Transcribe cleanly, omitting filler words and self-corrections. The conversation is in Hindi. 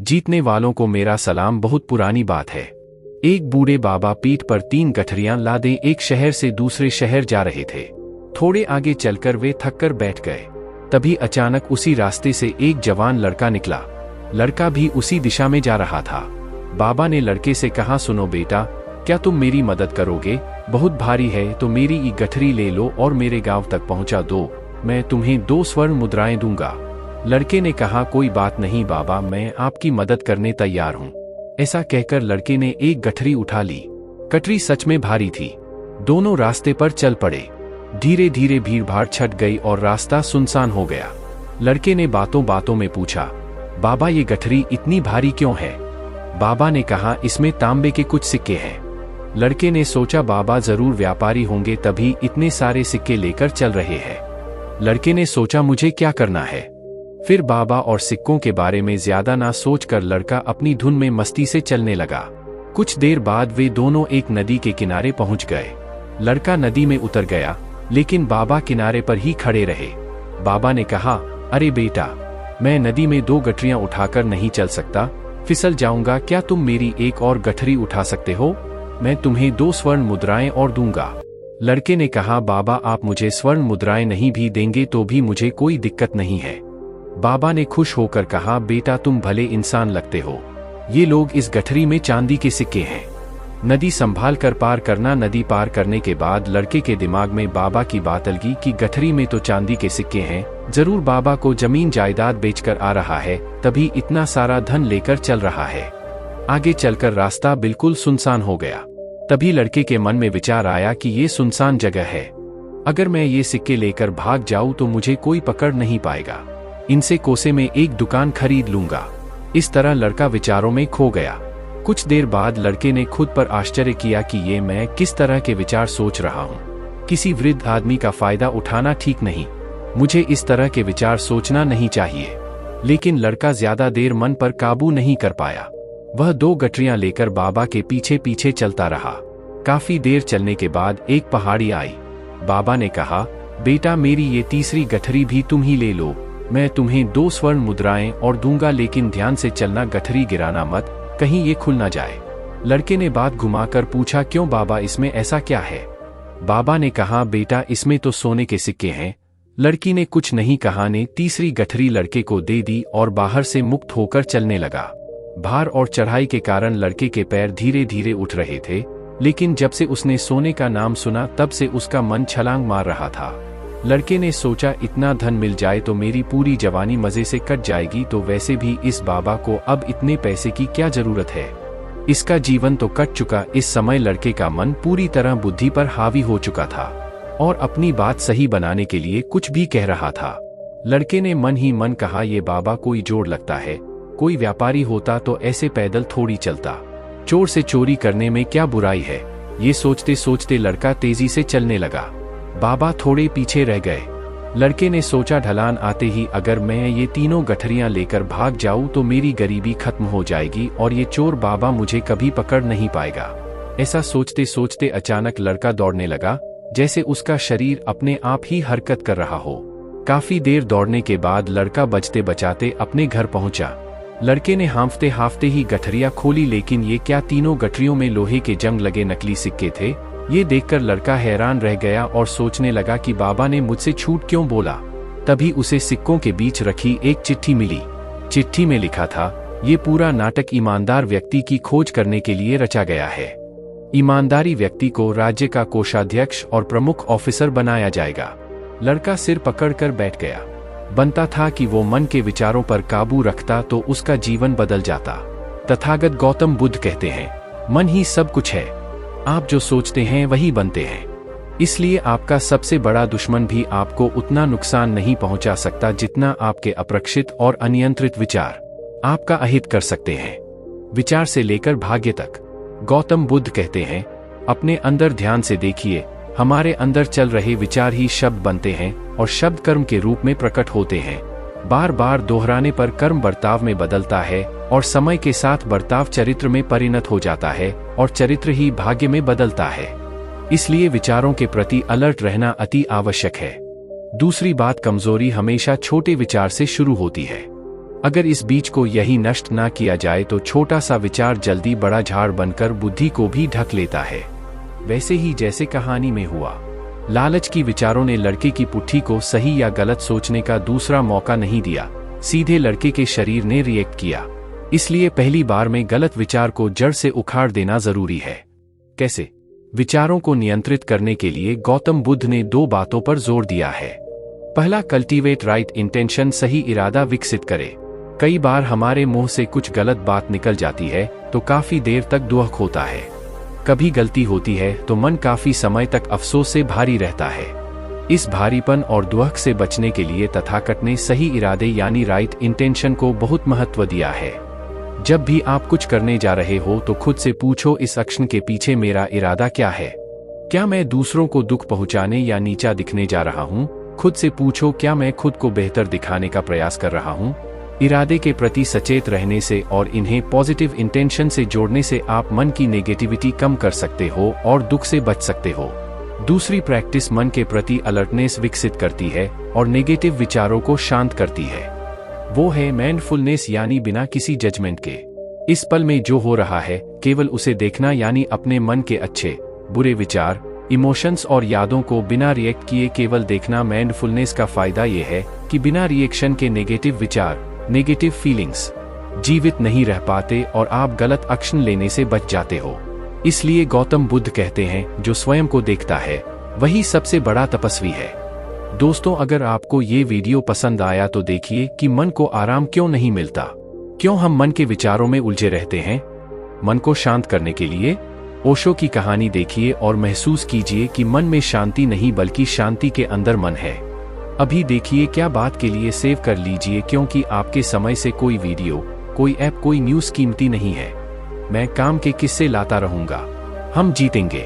जीतने वालों को मेरा सलाम। बहुत पुरानी बात है। एक बूढ़े बाबा पीठ पर 3 गठरियां लादे एक शहर से दूसरे शहर जा रहे थे। थोड़े आगे चलकर वे थककर बैठ गए। तभी अचानक उसी रास्ते से एक जवान लड़का निकला। लड़का भी उसी दिशा में जा रहा था। बाबा ने लड़के से कहा, सुनो बेटा, क्या तुम मेरी मदद करोगे? बहुत भारी है तो मेरी ये गठरी ले लो और मेरे गांव तक पहुंचा दो। मैं तुम्हें 2 स्वर्ण मुद्राएं दूंगा। लड़के ने कहा, कोई बात नहीं बाबा, मैं आपकी मदद करने तैयार हूं। ऐसा कहकर लड़के ने एक गठरी उठा ली। गठरी सच में भारी थी। दोनों रास्ते पर चल पड़े। धीरे धीरे भीड़भाड़ छट गई और रास्ता सुनसान हो गया। लड़के ने बातों बातों में पूछा, बाबा ये गठरी इतनी भारी क्यों है? बाबा ने कहा, इसमें तांबे के कुछ सिक्के हैं। लड़के ने सोचा, बाबा जरूर व्यापारी होंगे तभी इतने सारे सिक्के लेकर चल रहे हैं। लड़के ने सोचा, मुझे क्या करना है? फिर बाबा और सिक्कों के बारे में ज्यादा ना सोचकर लड़का अपनी धुन में मस्ती से चलने लगा। कुछ देर बाद वे दोनों एक नदी के किनारे पहुंच गए। लड़का नदी में उतर गया, लेकिन बाबा किनारे पर ही खड़े रहे। बाबा ने कहा, अरे बेटा, मैं नदी में 2 गठरियां उठाकर नहीं चल सकता, फिसल जाऊंगा। क्या तुम मेरी एक और गठरी उठा सकते हो? मैं तुम्हें 2 स्वर्ण मुद्राएं और दूंगा। लड़के ने कहा, बाबा आप मुझे स्वर्ण मुद्राएं नहीं भी देंगे तो भी मुझे कोई दिक्कत नहीं है। बाबा ने खुश होकर कहा, बेटा तुम भले इंसान लगते हो। ये लोग इस गठरी में चांदी के सिक्के हैं। नदी संभाल कर पार करना। नदी पार करने के बाद लड़के के दिमाग में बाबा की बात लगी कि गठरी में तो चांदी के सिक्के हैं, जरूर बाबा को जमीन जायदाद बेचकर आ रहा है, तभी इतना सारा धन लेकर चल रहा है। आगे चलकर रास्ता बिल्कुल सुनसान हो गया। तभी लड़के के मन में विचार आया कि ये सुनसान जगह है, अगर मैं ये सिक्के लेकर भाग जाऊं तो मुझे कोई पकड़ नहीं पाएगा। इनसे कोसे में एक दुकान खरीद लूंगा। इस तरह लड़का विचारों में खो गया। कुछ देर बाद लड़के ने खुद पर आश्चर्य किया कि ये मैं किस तरह के विचार सोच रहा हूँ। किसी वृद्ध आदमी का फायदा उठाना ठीक नहीं, मुझे इस तरह के विचार सोचना नहीं चाहिए। लेकिन लड़का ज्यादा देर मन पर काबू नहीं कर पाया। वह 2 गठरियां लेकर बाबा के पीछे पीछे चलता रहा। काफी देर चलने के बाद एक पहाड़ी आई। बाबा ने कहा, बेटा मेरी ये तीसरी गठरी भी तुम ही ले लो। मैं तुम्हें 2 स्वर्ण मुद्राएं और दूंगा, लेकिन ध्यान से चलना, गठरी गिराना मत, कहीं ये खुल ना जाए। लड़के ने बात घुमाकर पूछा, क्यों बाबा, इसमें ऐसा क्या है? बाबा ने कहा, बेटा इसमें तो सोने के सिक्के हैं। लड़की ने कुछ नहीं कहा ने तीसरी गठरी लड़के को दे दी और बाहर से मुक्त होकर चलने लगा। भार और चढ़ाई के कारण लड़के के पैर धीरे धीरे उठ रहे थे, लेकिन जब से उसने सोने का नाम सुना तब से उसका मन छलांग मार रहा था। लड़के ने सोचा, इतना धन मिल जाए तो मेरी पूरी जवानी मजे से कट जाएगी, तो वैसे भी इस बाबा को अब इतने पैसे की क्या जरूरत है, इसका जीवन तो कट चुका। इस समय लड़के का मन पूरी तरह बुद्धि पर हावी हो चुका था और अपनी बात सही बनाने के लिए कुछ भी कह रहा था। लड़के ने मन ही मन कहा, ये बाबा कोई जोड़ लगता है, कोई व्यापारी होता तो ऐसे पैदल थोड़ी चलता। चोर से चोरी करने में क्या बुराई है? ये सोचते सोचते लड़का तेजी से चलने लगा। बाबा थोड़े पीछे रह गए। लड़के ने सोचा, ढलान आते ही अगर मैं ये तीनों गठरियां लेकर भाग जाऊं तो मेरी गरीबी खत्म हो जाएगी और ये चोर बाबा मुझे कभी पकड़ नहीं पाएगा। ऐसा सोचते सोचते अचानक लड़का दौड़ने लगा, जैसे उसका शरीर अपने आप ही हरकत कर रहा हो। काफी देर दौड़ने के बाद लड़का बचते बचाते अपने घर पहुंचा। लड़के ने हांफते हांफते ही गठरियां खोली, लेकिन ये क्या, तीनों गठरियों में लोहे के जंग लगे नकली सिक्के थे। ये देखकर लड़का हैरान रह गया और सोचने लगा कि बाबा ने मुझसे झूठ क्यों बोला। तभी उसे सिक्कों के बीच रखी एक चिट्ठी मिली। चिट्ठी में लिखा था, ये पूरा नाटक ईमानदार व्यक्ति की खोज करने के लिए रचा गया है। ईमानदारी व्यक्ति को राज्य का कोषाध्यक्ष और प्रमुख ऑफिसर बनाया जाएगा। लड़का सिर पकड़कर बैठ गया। बनता था कि वो मन के विचारों पर काबू रखता तो उसका जीवन बदल जाता। तथागत गौतम बुद्ध कहते हैं, मन ही सब कुछ है, आप जो सोचते हैं वही बनते हैं। इसलिए आपका सबसे बड़ा दुश्मन भी आपको उतना नुकसान नहीं पहुंचा सकता जितना आपके अप्रक्षित और अनियंत्रित विचार आपका अहित कर सकते हैं। विचार से लेकर भाग्य तक। गौतम बुद्ध कहते हैं, अपने अंदर ध्यान से देखिए, हमारे अंदर चल रहे विचार ही शब्द बनते हैं और शब्द कर्म के रूप में प्रकट होते हैं। बार बार दोहराने पर कर्म बर्ताव में बदलता है और समय के साथ बर्ताव चरित्र में परिणत हो जाता है और चरित्र ही भाग्य में बदलता है। इसलिए विचारों के प्रति अलर्ट रहना अति आवश्यक है। दूसरी बात, कमजोरी हमेशा छोटे विचार से शुरू होती है। अगर इस बीज को यही नष्ट ना किया जाए तो छोटा सा विचार जल्दी बड़ा झाड़ बनकर बुद्धि को भी ढक लेता है। वैसे ही जैसे कहानी में हुआ, लालच की विचारों ने लड़के की पुट्ठी को सही या गलत सोचने का दूसरा मौका नहीं दिया, सीधे लड़के के शरीर ने रिएक्ट किया। इसलिए पहली बार में गलत विचार को जड़ से उखाड़ देना जरूरी है। कैसे? विचारों को नियंत्रित करने के लिए गौतम बुद्ध ने 2 बातों पर जोर दिया है। पहला, कल्टीवेट राइट इंटेंशन, सही इरादा विकसित करे। कई बार हमारे मुंह से कुछ गलत बात निकल जाती है तो काफी देर तक दुख होता है। कभी गलती होती है तो मन काफी समय तक अफसोस से भारी रहता है। इस भारीपन और दुख से बचने के लिए तथाकथ ने सही इरादे यानी राइट इंटेंशन को बहुत महत्व दिया है। जब भी आप कुछ करने जा रहे हो तो खुद से पूछो, इस एक्शन के पीछे मेरा इरादा क्या है? क्या मैं दूसरों को दुख पहुंचाने या नीचा दिखने जा रहा हूं? खुद से पूछो, क्या मैं खुद को बेहतर दिखाने का प्रयास कर रहा हूं? इरादे के प्रति सचेत रहने से और इन्हें पॉजिटिव इंटेंशन से जोड़ने से आप मन की नेगेटिविटी कम कर सकते हो और दुख से बच सकते हो। दूसरी प्रैक्टिस मन के प्रति अलर्टनेस विकसित करती है और नेगेटिव विचारों को शांत करती है। वो है माइंडफुलनेस, यानी बिना किसी जजमेंट के इस पल में जो हो रहा है केवल उसे देखना, यानी अपने मन के अच्छे बुरे विचार, इमोशंस और यादों को बिना रिएक्ट किए केवल देखना। माइंडफुलनेस का फायदा ये है कि बिना रिएक्शन के नेगेटिव विचार, नेगेटिव फीलिंग्स जीवित नहीं रह पाते और आप गलत एक्शन लेने से बच जाते हो। इसलिए गौतम बुद्ध कहते हैं, जो स्वयं को देखता है वही सबसे बड़ा तपस्वी है। दोस्तों, अगर आपको ये वीडियो पसंद आया तो देखिए कि मन को आराम क्यों नहीं मिलता, क्यों हम मन के विचारों में उलझे रहते हैं। मन को शांत करने के लिए ओशो की कहानी देखिए और महसूस कीजिए कि मन में शांति नहीं बल्कि शांति के अंदर मन है। अभी देखिए क्या बात के लिए सेव कर लीजिए, क्योंकि आपके समय से कोई वीडियो, कोई ऐप, कोई न्यूज़ कीमती नहीं है। मैं काम के किस्से लाता रहूंगा। हम जीतेंगे।